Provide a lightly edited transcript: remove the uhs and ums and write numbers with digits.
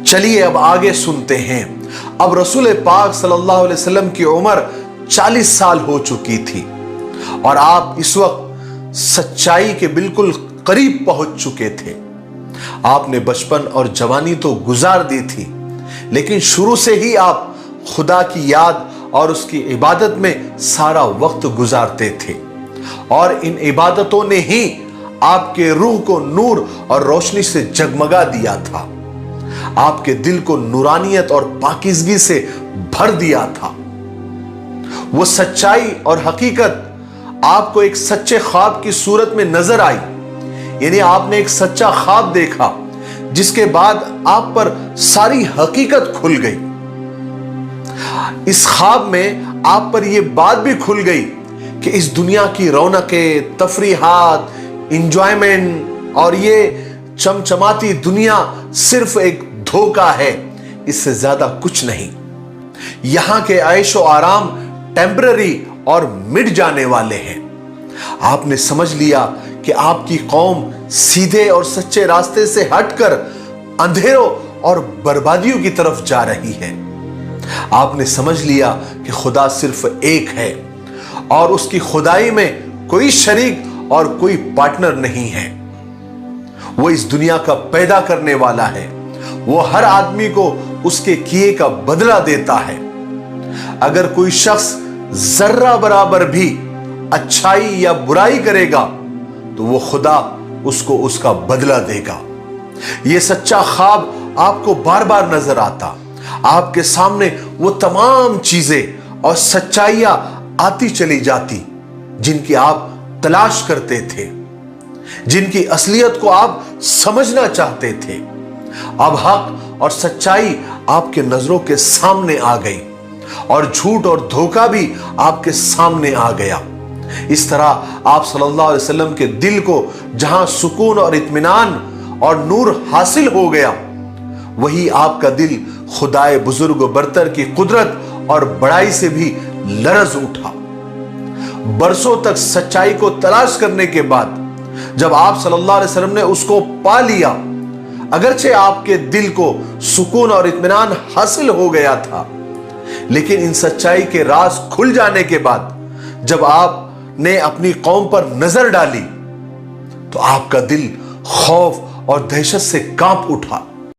چلیے اب آگے سنتے ہیں۔ اب رسول پاک صلی اللہ علیہ وسلم کی عمر 40 سال ہو چکی تھی اور آپ اس وقت سچائی کے بالکل قریب پہنچ چکے تھے۔ آپ نے بچپن اور جوانی تو گزار دی تھی، لیکن شروع سے ہی آپ خدا کی یاد اور اس کی عبادت میں سارا وقت گزارتے تھے، اور ان عبادتوں نے ہی آپ کے روح کو نور اور روشنی سے جگمگا دیا تھا، آپ کے دل کو نورانیت اور پاکیزگی سے بھر دیا تھا۔ وہ سچائی اور حقیقت آپ کو ایک سچے خواب کی صورت میں نظر آئی، یعنی آپ نے ایک سچا خواب دیکھا جس کے بعد آپ پر ساری حقیقت کھل گئی۔ اس خواب میں آپ پر یہ بات بھی کھل گئی کہ اس دنیا کی رونقیں، تفریحات، انجوائمنٹ اور یہ چمچماتی دنیا صرف ایک دھوکہ ہے، اس سے زیادہ کچھ نہیں۔ یہاں کے عیش و آرام ٹیمپرری اور مٹ جانے والے ہیں۔ آپ نے سمجھ لیا کہ آپ کی قوم سیدھے اور سچے راستے سے ہٹ کر اندھیروں اور بربادیوں کی طرف جا رہی ہے۔ آپ نے سمجھ لیا کہ خدا صرف ایک ہے اور اس کی خدائی میں کوئی شریک اور کوئی پارٹنر نہیں ہے۔ وہ اس دنیا کا پیدا کرنے والا ہے، وہ ہر آدمی کو اس کے کیے کا بدلہ دیتا ہے۔ اگر کوئی شخص ذرہ برابر بھی اچھائی یا برائی کرے گا تو وہ خدا اس کو اس کا بدلہ دے گا۔ یہ سچا خواب آپ کو بار بار نظر آتا، آپ کے سامنے وہ تمام چیزیں اور سچائیاں آتی چلی جاتی جن کی آپ تلاش کرتے تھے، جن کی اصلیت کو آپ سمجھنا چاہتے تھے۔ اب حق اور سچائی آپ کے نظروں کے سامنے آ گئی اور جھوٹ اور دھوکہ بھی آپ کے سامنے آ گیا۔ اس طرح آپ صلی اللہ علیہ وسلم کے دل کو جہاں سکون اور اطمینان اور نور حاصل ہو گیا، وہی آپ کا دل خدائے بزرگ و برتر کی قدرت اور بڑائی سے بھی لرز اٹھا۔ برسوں تک سچائی کو تلاش کرنے کے بعد جب آپ صلی اللہ علیہ وسلم نے اس کو پا لیا، اگرچہ آپ کے دل کو سکون اور اطمینان حاصل ہو گیا تھا، لیکن ان سچائی کے راز کھل جانے کے بعد جب آپ نے اپنی قوم پر نظر ڈالی تو آپ کا دل خوف اور دہشت سے کانپ اٹھا۔